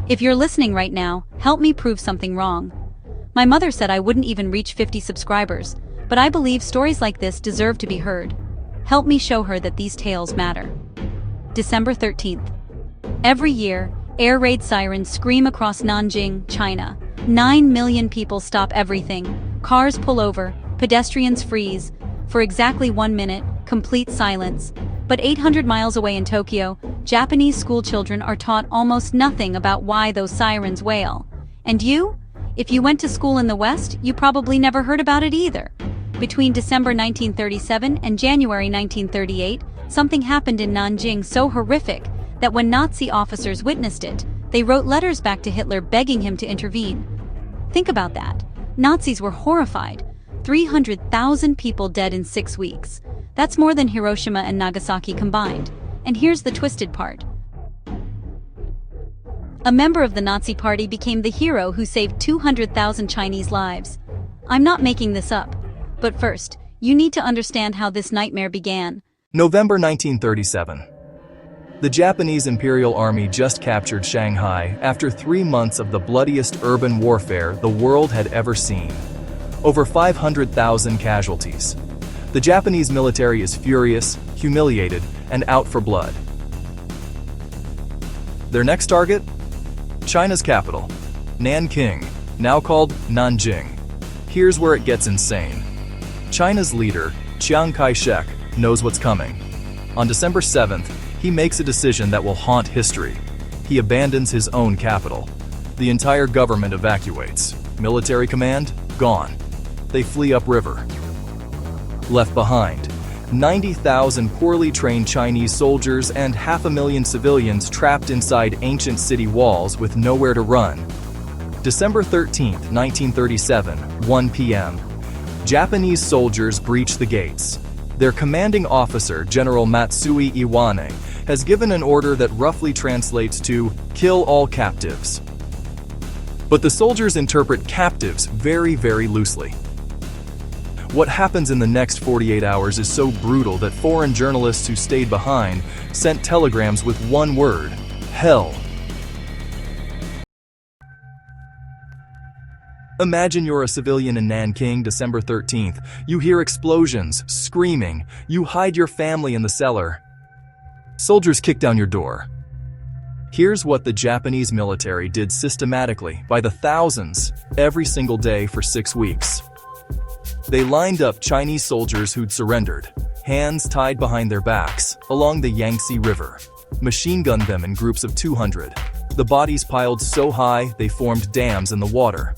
If you're listening right now, help me prove something wrong. My mother said I wouldn't even reach 50 subscribers, but I believe stories like this deserve to be heard. Help me show her that these tales matter. December 13th. Every year, air raid sirens scream across Nanking, China. 9 million people stop everything. Cars pull over, pedestrians freeze. For exactly 1 minute, complete silence. But 800 miles away in Tokyo, Japanese schoolchildren are taught almost nothing about why those sirens wail. And you? If you went to school in the West, you probably never heard about it either. Between December 1937 and January 1938, something happened in Nanking so horrific that when Nazi officers witnessed it, they wrote letters back to Hitler begging him to intervene. Think about that. Nazis were horrified. 300,000 people dead in 6 weeks. That's more than Hiroshima and Nagasaki combined. And here's the twisted part. A member of the Nazi Party became the hero who saved 200,000 Chinese lives. I'm not making this up. But first, you need to understand how this nightmare began. November 1937. The Japanese Imperial Army just captured Shanghai after 3 months of the bloodiest urban warfare the world had ever seen. Over 500,000 casualties. The Japanese military is furious, humiliated, and out for blood. Their next target? China's capital, Nanking, now called Nanjing. Here's where it gets insane. China's leader, Chiang Kai-shek, knows what's coming. On December 7th, he makes a decision that will haunt history. He abandons his own capital. The entire government evacuates. Military command, gone. They flee upriver. Left behind, 90,000 poorly trained Chinese soldiers and 500,000 civilians trapped inside ancient city walls with nowhere to run. December 13, 1937, 1 p.m. Japanese soldiers breach the gates. Their commanding officer, General Matsui Iwane, has given an order that roughly translates to "kill all captives." But the soldiers interpret captives very, very loosely. What happens in the next 48 hours is so brutal that foreign journalists who stayed behind sent telegrams with one word: hell. Imagine you're a civilian in Nanking, December 13th. You hear explosions, screaming. You hide your family in the cellar. Soldiers kick down your door. Here's what the Japanese military did systematically, by the thousands, every single day for 6 weeks. They lined up Chinese soldiers who'd surrendered, hands tied behind their backs, along the Yangtze River. Machine-gunned them in groups of 200. The bodies piled so high, they formed dams in the water.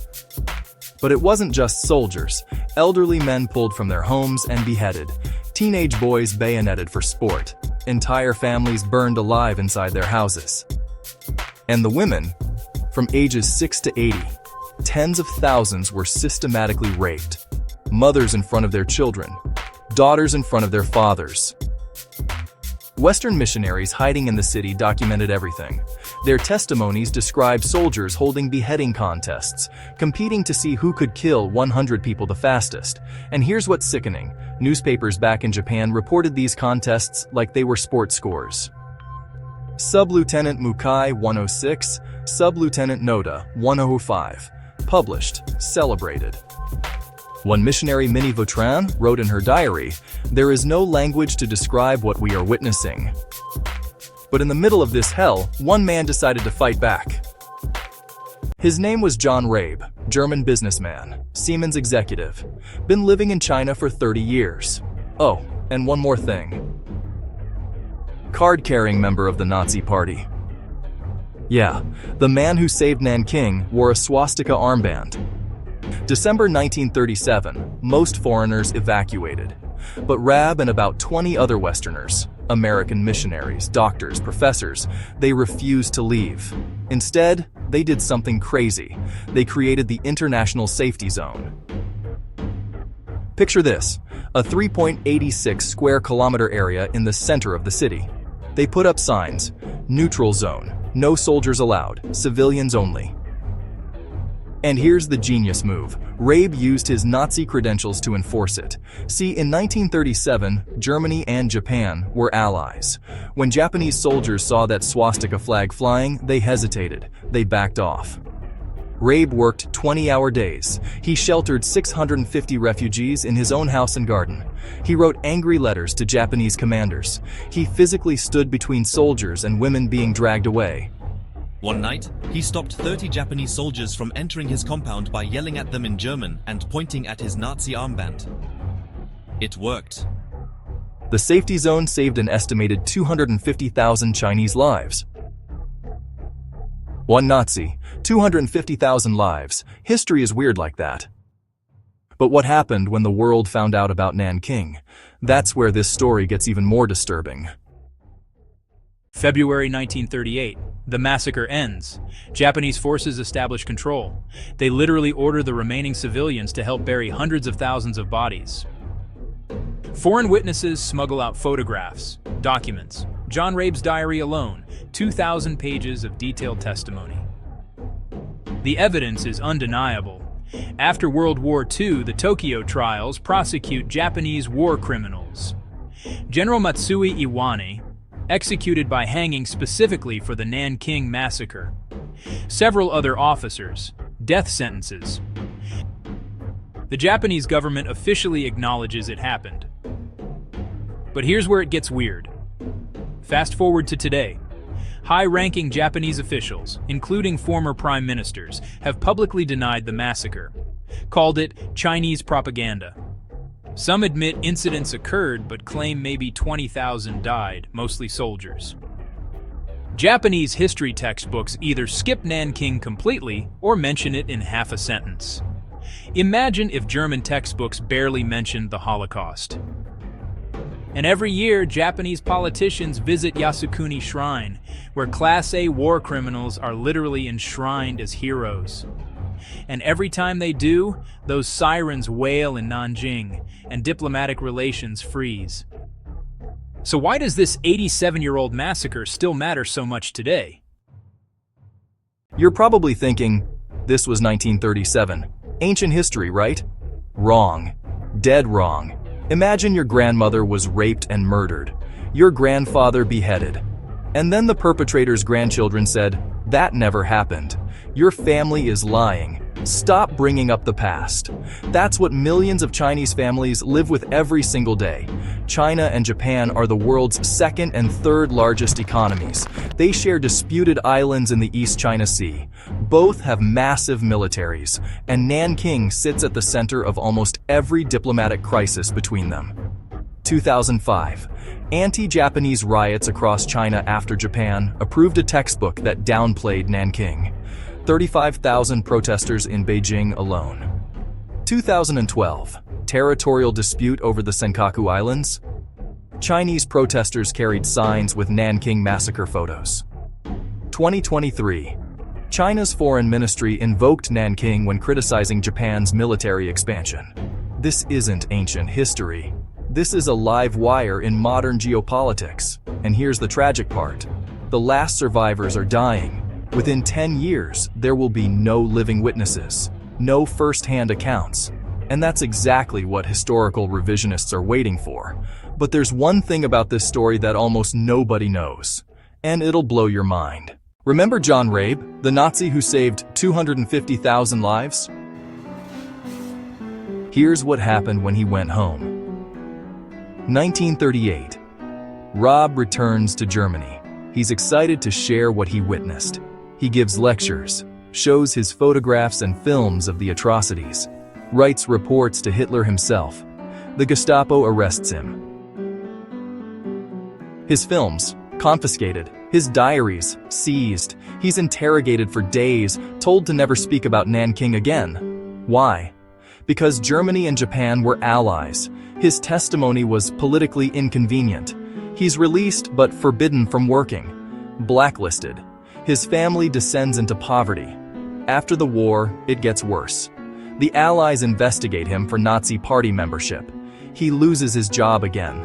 But it wasn't just soldiers. Elderly men pulled from their homes and beheaded. Teenage boys bayoneted for sport. Entire families burned alive inside their houses. And the women, from ages 6 to 80, tens of thousands were systematically raped. Mothers in front of their children, daughters in front of their fathers. Western missionaries hiding in the city documented everything. Their testimonies describe soldiers holding beheading contests, competing to see who could kill 100 people the fastest. And here's what's sickening. Newspapers back in Japan reported these contests like they were sports scores. Sub-Lieutenant Mukai 106, Sub-Lieutenant Noda 105. Published, celebrated. One missionary, Minnie Vautrin, wrote in her diary, "There is no language to describe what we are witnessing." But in the middle of this hell, one man decided to fight back. His name was John Rabe, German businessman, Siemens executive, been living in China for 30 years. Oh, and one more thing. Card-carrying member of the Nazi Party. Yeah, the man who saved Nanking wore a swastika armband. December 1937, most foreigners evacuated. But Rabe and about 20 other Westerners, American missionaries, doctors, professors, they refused to leave. Instead, they did something crazy. They created the International Safety Zone. Picture this, a 3.86 square kilometer area in the center of the city. They put up signs, neutral zone, no soldiers allowed, civilians only. And here's the genius move. Rabe used his Nazi credentials to enforce it. See, in 1937, Germany and Japan were allies. When Japanese soldiers saw that swastika flag flying, they hesitated. They backed off. Rabe worked 20-hour days. He sheltered 650 refugees in his own house and garden. He wrote angry letters to Japanese commanders. He physically stood between soldiers and women being dragged away. One night, he stopped 30 Japanese soldiers from entering his compound by yelling at them in German and pointing at his Nazi armband. It worked. The safety zone saved an estimated 250,000 Chinese lives. One Nazi, 250,000 lives. History is weird like that. But what happened when the world found out about Nanking? That's where this story gets even more disturbing. February 1938. The massacre ends. Japanese forces establish control. They literally order the remaining civilians to help bury hundreds of thousands of bodies. Foreign witnesses smuggle out photographs, documents. John Rabe's diary alone, 2,000 pages of detailed testimony. The evidence is undeniable. After World War II, the Tokyo trials prosecute Japanese war criminals. General Matsui Iwane, executed by hanging specifically for the Nanking massacre. Several other officers, death sentences. The Japanese government officially acknowledges it happened. But here's where it gets weird. Fast forward to today. High-ranking Japanese officials, including former prime ministers, have publicly denied the massacre, called it Chinese propaganda. Some admit incidents occurred but claim maybe 20,000 died, mostly soldiers. Japanese history textbooks either skip Nanking completely or mention it in half a sentence. Imagine if German textbooks barely mentioned the Holocaust. And every year, Japanese politicians visit Yasukuni Shrine, where Class A war criminals are literally enshrined as heroes. And every time they do, those sirens wail in Nanjing, and diplomatic relations freeze. So why does this 87-year-old massacre still matter so much today? You're probably thinking, this was 1937. Ancient history, right? Wrong. Dead wrong. Imagine your grandmother was raped and murdered, your grandfather beheaded, and then the perpetrator's grandchildren said, "That never happened. Your family is lying. Stop bringing up the past." That's what millions of Chinese families live with every single day. China and Japan are the world's second and third largest economies. They share disputed islands in the East China Sea. Both have massive militaries, and Nanking sits at the center of almost every diplomatic crisis between them. 2005. Anti-Japanese riots across China after Japan approved a textbook that downplayed Nanking. 35,000 protesters in Beijing alone. 2012. Territorial dispute over the Senkaku Islands. Chinese protesters carried signs with Nanking massacre photos. 2023. China's foreign ministry invoked Nanking when criticizing Japan's military expansion. This isn't ancient history. This is a live wire in modern geopolitics. And here's the tragic part. The last survivors are dying. Within 10 years, there will be no living witnesses, no first-hand accounts. And that's exactly what historical revisionists are waiting for. But there's one thing about this story that almost nobody knows, and it'll blow your mind. Remember John Rabe, the Nazi who saved 250,000 lives? Here's what happened when he went home. 1938. Rabe returns to Germany. He's excited to share what he witnessed. He gives lectures, shows his photographs and films of the atrocities, writes reports to Hitler himself. The Gestapo arrests him. His films, confiscated. His diaries, seized. He's interrogated for days, told to never speak about Nanking again. Why? Because Germany and Japan were allies. His testimony was politically inconvenient. He's released but forbidden from working. Blacklisted. His family descends into poverty. After the war, it gets worse. The Allies investigate him for Nazi party membership. He loses his job again.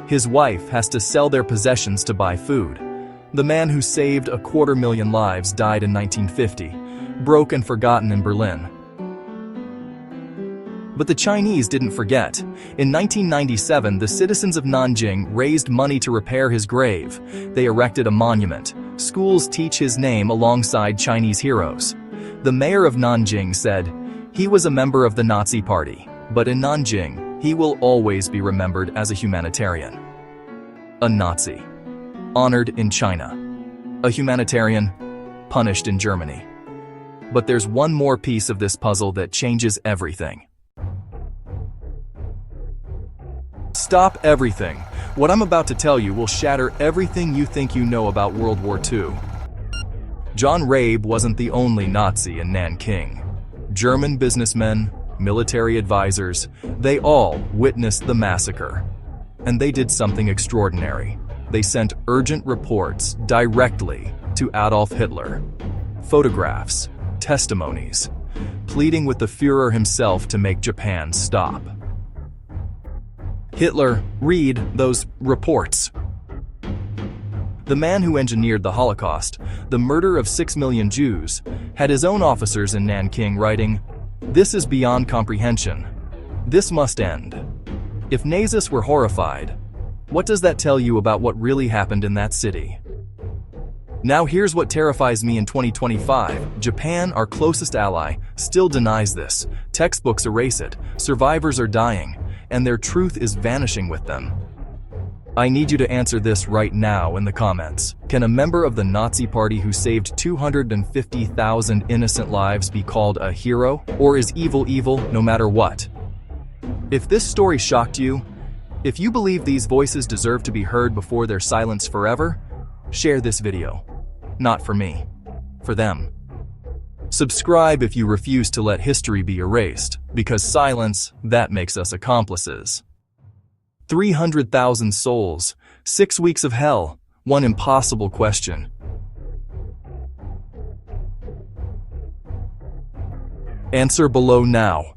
His wife has to sell their possessions to buy food. The man who saved 250,000 lives died in 1950, broke and forgotten in Berlin. But the Chinese didn't forget. In 1997, the citizens of Nanking raised money to repair his grave. They erected a monument. Schools teach his name alongside Chinese heroes. The mayor of Nanking said, "He was a member of the Nazi Party, but in Nanking, he will always be remembered as a humanitarian." A Nazi, honored in China. A humanitarian, punished in Germany. But there's one more piece of this puzzle that changes everything. Stop everything. What I'm about to tell you will shatter everything you think you know about World War II. John Rabe wasn't the only Nazi in Nanking. German businessmen, military advisors, they all witnessed the massacre. And they did something extraordinary. They sent urgent reports directly to Adolf Hitler. Photographs, testimonies, pleading with the Führer himself to make Japan stop. Hitler, read those reports. The man who engineered the Holocaust, the murder of 6 million Jews, had his own officers in Nanking writing, "This is beyond comprehension. This must end." If Nazis were horrified, what does that tell you about what really happened in that city? Now here's what terrifies me in 2025. Japan, our closest ally, still denies this. Textbooks erase it. Survivors are dying, and their truth is vanishing with them. I need you to answer this right now in the comments. Can a member of the Nazi Party who saved 250,000 innocent lives be called a hero? Or is evil evil no matter what? If this story shocked you, if you believe these voices deserve to be heard before they're silenced forever, share this video. Not for me, for them. Subscribe if you refuse to let history be erased, because silence, that makes us accomplices. 300,000 souls, 6 weeks of hell, one impossible question. Answer below now.